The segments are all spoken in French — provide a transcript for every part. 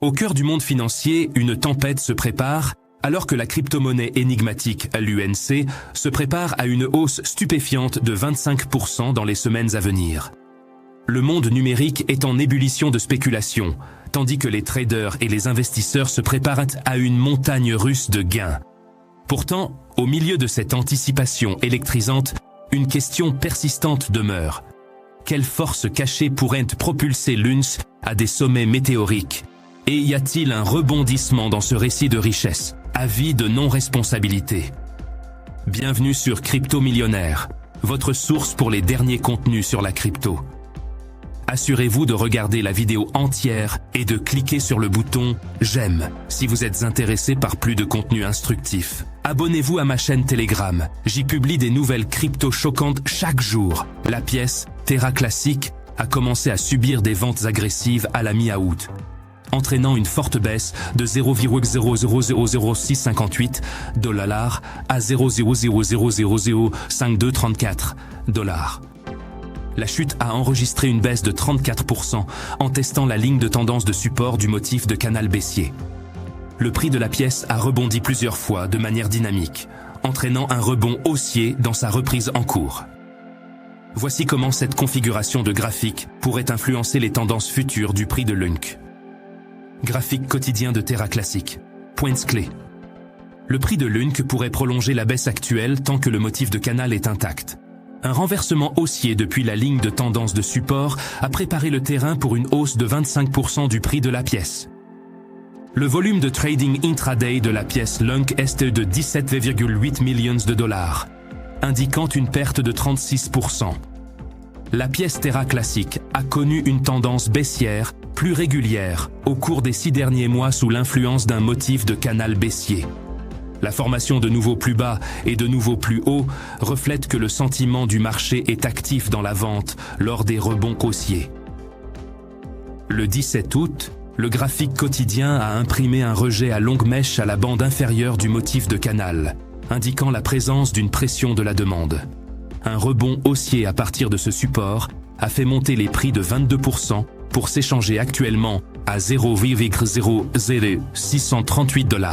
Au cœur du monde financier, une tempête se prépare, alors que la crypto-monnaie énigmatique, l'UNC, se prépare à une hausse stupéfiante de 25% dans les semaines à venir. Le monde numérique est en ébullition de spéculation, tandis que les traders et les investisseurs se préparent à une montagne russe de gains. Pourtant, au milieu de cette anticipation électrisante, une question persistante demeure. Quelle force cachée pourrait propulser l'UNC à des sommets météoriques ? Et y a-t-il un rebondissement dans ce récit de richesse, avis de non-responsabilité? Bienvenue sur Crypto Millionnaire, votre source pour les derniers contenus sur la crypto. Assurez-vous de regarder la vidéo entière et de cliquer sur le bouton « J'aime » si vous êtes intéressé par plus de contenu instructif. Abonnez-vous à ma chaîne Telegram, j'y publie des nouvelles crypto choquantes chaque jour. La pièce Terra Classic a commencé à subir des ventes agressives à la mi-août, entraînant une forte baisse de 0,000658 $ à 0,00005234 $. La chute a enregistré une baisse de 34% en testant la ligne de tendance de support du motif de canal baissier. Le prix de la pièce a rebondi plusieurs fois de manière dynamique, entraînant un rebond haussier dans sa reprise en cours. Voici comment cette configuration de graphique pourrait influencer les tendances futures du prix de l'UNC. Graphique quotidien de Terra Classic. Points clés. Le prix de l'UNC pourrait prolonger la baisse actuelle tant que le motif de canal est intact. Un renversement haussier depuis la ligne de tendance de support a préparé le terrain pour une hausse de 25% du prix de la pièce. Le volume de trading intraday de la pièce LUNC est de 17,8 millions de $, indiquant une perte de 36%. La pièce Terra Classic a connu une tendance baissière plus régulière au cours des 6 derniers mois sous l'influence d'un motif de canal baissier. La formation de nouveaux plus bas et de nouveaux plus hauts reflète que le sentiment du marché est actif dans la vente lors des rebonds haussiers. Le 17 août, le graphique quotidien a imprimé un rejet à longue mèche à la bande inférieure du motif de canal, indiquant la présence d'une pression de la demande. Un rebond haussier à partir de ce support a fait monter les prix de 22% pour s'échanger actuellement à 0,00638 $.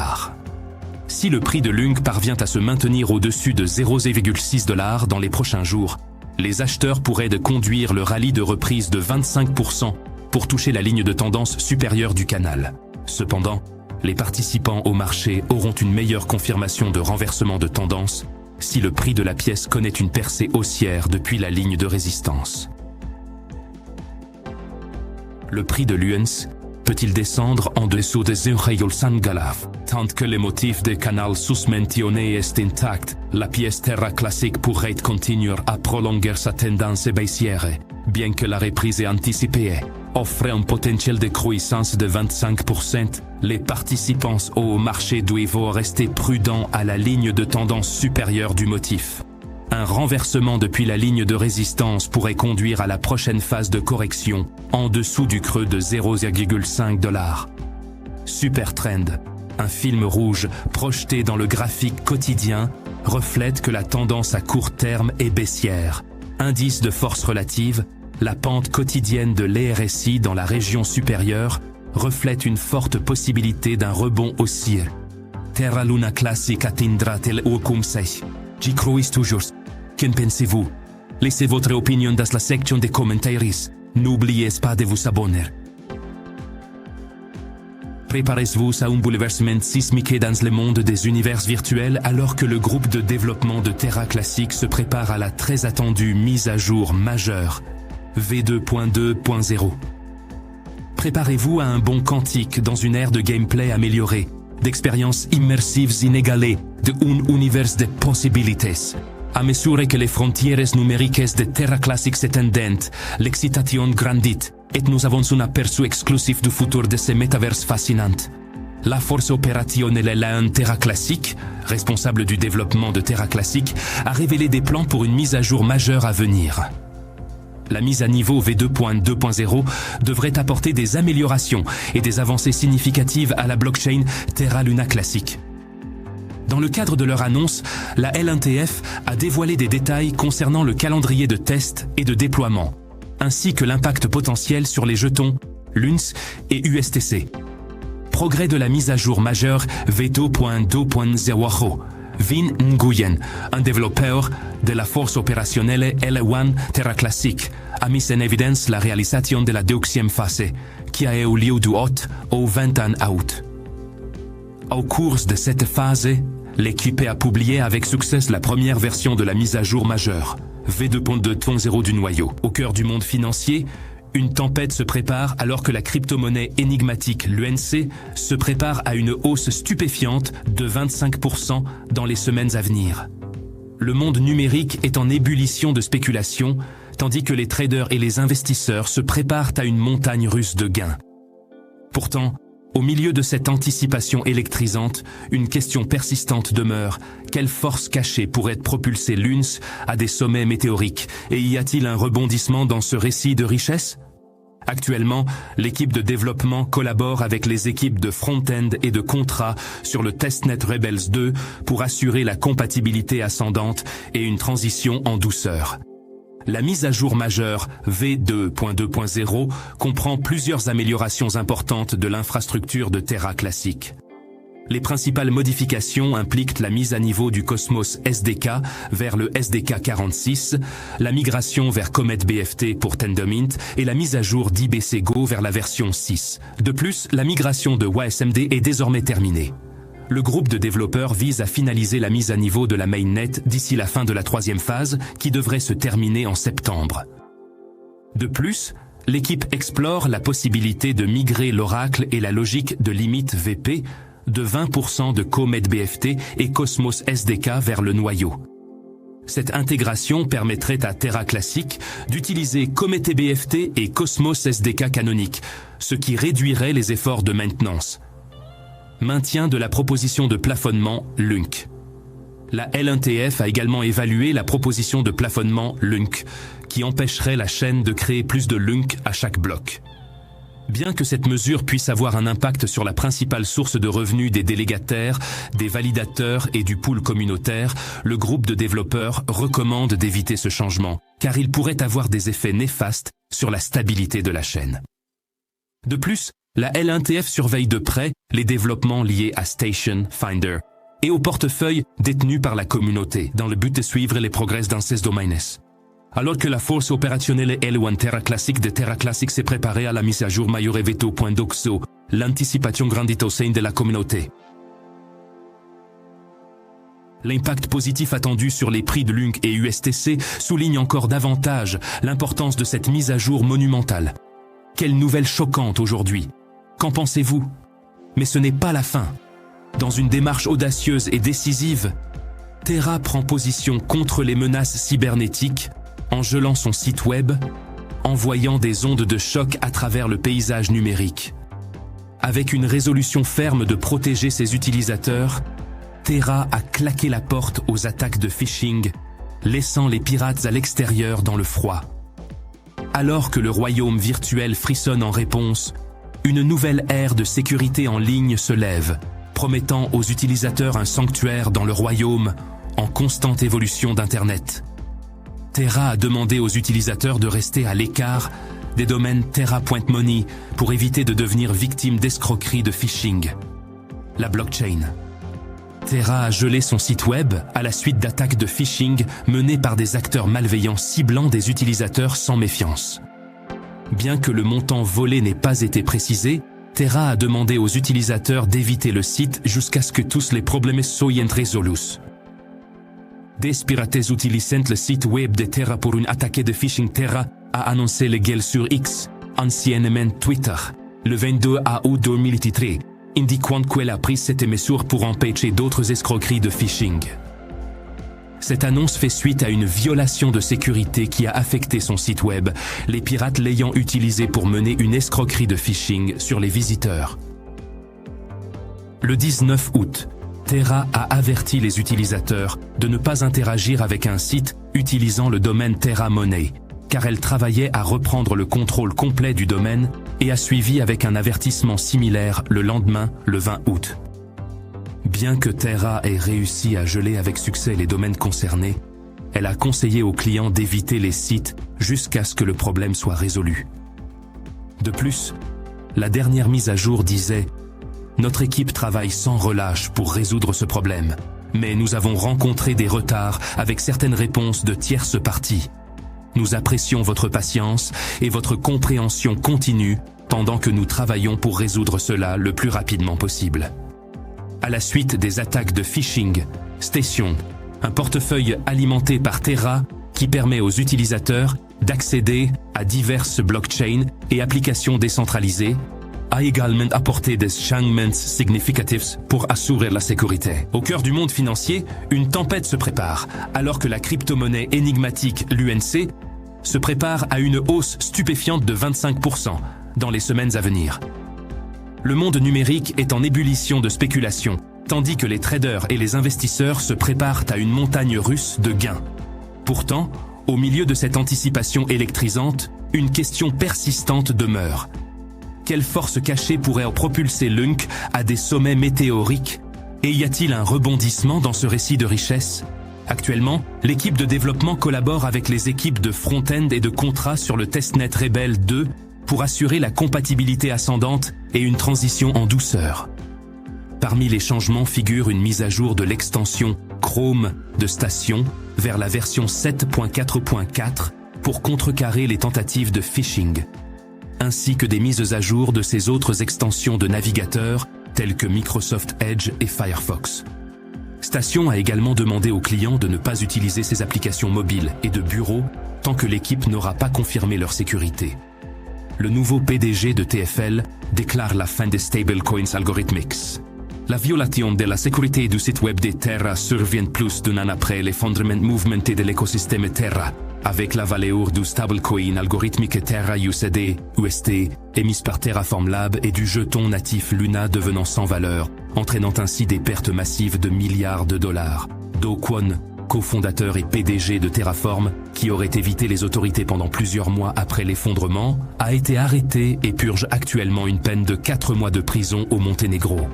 Si le prix de l'UNC parvient à se maintenir au-dessus de 0,6 $ dans les prochains jours, les acheteurs pourraient conduire le rallye de reprise de 25% pour toucher la ligne de tendance supérieure du canal. Cependant, les participants au marché auront une meilleure confirmation de renversement de tendance si le prix de la pièce connaît une percée haussière depuis la ligne de résistance. Le prix de l'UNC peut-il descendre en dessous de 0,5 $? Tant que le motif de canal susmentionné est intact, la pièce Terra Classic pourrait continuer à prolonger sa tendance baissière, bien que la reprise anticipée offre un potentiel de croissance de 25%. Les participants au marché doivent rester prudents à la ligne de tendance supérieure du motif. Un renversement depuis la ligne de résistance pourrait conduire à la prochaine phase de correction en dessous du creux de 0,5 $. Super Trend, un film rouge projeté dans le graphique quotidien, reflète que la tendance à court terme est baissière. Indice de force relative, la pente quotidienne de l'ERSI dans la région supérieure reflète une forte possibilité d'un rebond haussier. Terra Luna Classic atteindra-t-elle au conseil? J'y crois toujours. Qu'en pensez-vous? Laissez votre opinion dans la section des commentaires. N'oubliez pas de vous abonner. Préparez-vous à un bouleversement sismique dans le monde des univers virtuels alors que le groupe de développement de Terra Classic se prépare à la très attendue mise à jour majeure, V2.2.0. Préparez-vous à un bond quantique dans une ère de gameplay améliorée, d'expériences immersives inégalées, d'un univers de possibilités. À mesure que les frontières numériques de Terra Classic s'étendent, l'excitation grandit, et nous avons un aperçu exclusif du futur de ce métaverse fascinant. La force opérationnelle de Terra Classic, responsable du développement de Terra Classic, a révélé des plans pour une mise à jour majeure à venir. La mise à niveau V2.2.0 devrait apporter des améliorations et des avancées significatives à la blockchain Terra Luna Classic. Dans le cadre de leur annonce, la LNTF a dévoilé des détails concernant le calendrier de test et de déploiement, ainsi que l'impact potentiel sur les jetons, LUNC et USTC. progrès de la mise à jour majeure V2.2.0. Vin Nguyen, un développeur de la force opérationnelle L1 Terra Classic, a mis en évidence la réalisation de la deuxième phase, qui a eu lieu du 8 au 21 août. Au cours de cette phase, l'équipe a publié avec succès la première version de la mise à jour majeure, V2.2.0 du noyau. Au cœur du monde financier, une tempête se prépare alors que la crypto-monnaie énigmatique, l'UNC, se prépare à une hausse stupéfiante de 25% dans les semaines à venir. Le monde numérique est en ébullition de spéculation, tandis que les traders et les investisseurs se préparent à une montagne russe de gains. Pourtant, au milieu de cette anticipation électrisante, une question persistante demeure. Quelle force cachée pourrait propulser l'UNC à des sommets météoriques? Et y a-t-il un rebondissement dans ce récit de richesse? Actuellement, l'équipe de développement collabore avec les équipes de front-end et de contrat sur le testnet Rebels 2 pour assurer la compatibilité ascendante et une transition en douceur. La mise à jour majeure V2.2.0 comprend plusieurs améliorations importantes de l'infrastructure de Terra Classic. Les principales modifications impliquent la mise à niveau du Cosmos SDK vers le SDK 46, la migration vers Comet BFT pour Tendermint et la mise à jour d'IBC Go vers la version 6. De plus, la migration de WASMD est désormais terminée. Le groupe de développeurs vise à finaliser la mise à niveau de la mainnet d'ici la fin de la troisième phase, qui devrait se terminer en septembre. De plus, l'équipe explore la possibilité de migrer l'oracle et la logique de limite VP de 20% de Comet BFT et Cosmos SDK vers le noyau. Cette intégration permettrait à Terra Classic d'utiliser Comet BFT et Cosmos SDK canonique, ce qui réduirait les efforts de maintenance. Maintien de la proposition de plafonnement LUNC. La L1TF a également évalué la proposition de plafonnement LUNC, qui empêcherait la chaîne de créer plus de LUNC à chaque bloc. Bien que cette mesure puisse avoir un impact sur la principale source de revenus des délégataires, des validateurs et du pool communautaire, le groupe de développeurs recommande d'éviter ce changement, car il pourrait avoir des effets néfastes sur la stabilité de la chaîne. De plus, la L1TF surveille de près les développements liés à Station Finder et au portefeuille détenu par la communauté dans le but de suivre les progrès dans ces domaines. Alors que la force opérationnelle L1 Terra Classic de Terra Classic s'est préparée à la mise à jour majeure V2.2.0, l'anticipation grandit au sein de la communauté. L'impact positif attendu sur les prix de LUNC et USTC souligne encore davantage l'importance de cette mise à jour monumentale. Quelle nouvelle choquante aujourd'hui! Qu'en pensez-vous? Mais ce n'est pas la fin. Dans une démarche audacieuse et décisive, Terra prend position contre les menaces cybernétiques en gelant son site web, envoyant des ondes de choc à travers le paysage numérique. Avec une résolution ferme de protéger ses utilisateurs, Terra a claqué la porte aux attaques de phishing, laissant les pirates à l'extérieur dans le froid. Alors que le royaume virtuel frissonne en réponse, une nouvelle ère de sécurité en ligne se lève, promettant aux utilisateurs un sanctuaire dans le royaume en constante évolution d'Internet. Terra a demandé aux utilisateurs de rester à l'écart des domaines Terra.money pour éviter de devenir victime d'escroqueries de phishing. La blockchain. Terra a gelé son site web à la suite d'attaques de phishing menées par des acteurs malveillants ciblant des utilisateurs sans méfiance. Bien que le montant volé n'ait pas été précisé, Terra a demandé aux utilisateurs d'éviter le site jusqu'à ce que tous les problèmes soient résolus. Des pirates utilisant le site web de Terra pour une attaque de phishing. Terra a annoncé le gel sur X, anciennement Twitter, le 22 août 2023, indiquant qu'elle a pris cette mesure pour empêcher d'autres escroqueries de phishing. Cette annonce fait suite à une violation de sécurité qui a affecté son site web, les pirates l'ayant utilisé pour mener une escroquerie de phishing sur les visiteurs. Le 19 août, Terra a averti les utilisateurs de ne pas interagir avec un site utilisant le domaine Terra Money, car elle travaillait à reprendre le contrôle complet du domaine et a suivi avec un avertissement similaire le lendemain, le 20 août. Bien que Terra ait réussi à geler avec succès les domaines concernés, elle a conseillé aux clients d'éviter les sites jusqu'à ce que le problème soit résolu. De plus, la dernière mise à jour disait notre équipe travaille sans relâche pour résoudre ce problème, mais nous avons rencontré des retards avec certaines réponses de tierces parties. Nous apprécions votre patience et votre compréhension continue pendant que nous travaillons pour résoudre cela le plus rapidement possible. À la suite des attaques de phishing, Station, un portefeuille alimenté par Terra qui permet aux utilisateurs d'accéder à diverses blockchains et applications décentralisées, a également apporté des changements significatifs pour assurer la sécurité. Au cœur du monde financier, une tempête se prépare, alors que la crypto-monnaie énigmatique, l'UNC, se prépare à une hausse stupéfiante de 25% dans les semaines à venir. Le monde numérique est en ébullition de spéculation, tandis que les traders et les investisseurs se préparent à une montagne russe de gains. Pourtant, au milieu de cette anticipation électrisante, une question persistante demeure. Quelle force cachée pourrait propulser l'UNC à des sommets météoriques? Et y a-t-il un rebondissement dans ce récit de richesse? Actuellement, l'équipe de développement collabore avec les équipes de front-end et de contrat sur le testnet Rebel 2 pour assurer la compatibilité ascendante et une transition en douceur. Parmi les changements figure une mise à jour de l'extension Chrome de Station vers la version 7.4.4 pour contrecarrer les tentatives de phishing, ainsi que des mises à jour de ses autres extensions de navigateurs telles que Microsoft Edge et Firefox. Station a également demandé aux clients de ne pas utiliser ses applications mobiles et de bureau tant que l'équipe n'aura pas confirmé leur sécurité. Le nouveau PDG de TFL déclare la fin des stablecoins algorithmiques. La violation de la sécurité du site web de Terra survient plus d'un an après l'effondrement mouvementé de l'écosystème Terra, avec la valeur du stablecoin algorithmique Terra UST, émise par Terraform Lab et du jeton natif Luna devenant sans valeur, entraînant ainsi des pertes massives de milliards de dollars. Do Kwon, cofondateur et PDG de Terraform, qui aurait évité les autorités pendant plusieurs mois après l'effondrement, a été arrêté et purge actuellement une peine de 4 mois de prison au Monténégro.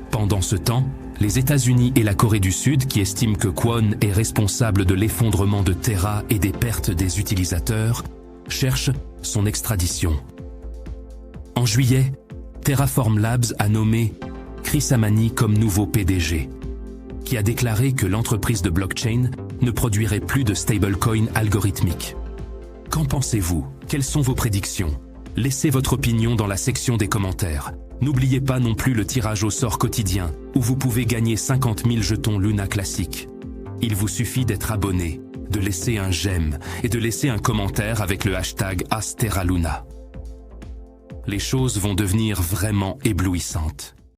Pendant ce temps, les États-Unis et la Corée du Sud, qui estiment que Kwon est responsable de l'effondrement de Terra et des pertes des utilisateurs, cherchent son extradition. En juillet, Terraform Labs a nommé Chris Amani comme nouveau PDG, qui a déclaré que l'entreprise de blockchain ne produirait plus de stablecoin algorithmique. Qu'en pensez-vous? Quelles sont vos prédictions? Laissez votre opinion dans la section des commentaires. N'oubliez pas non plus le tirage au sort quotidien, où vous pouvez gagner 50 000 jetons Luna classiques. Il vous suffit d'être abonné, de laisser un j'aime et de laisser un commentaire avec le hashtag #AsTerraLuna. Les choses vont devenir vraiment éblouissantes.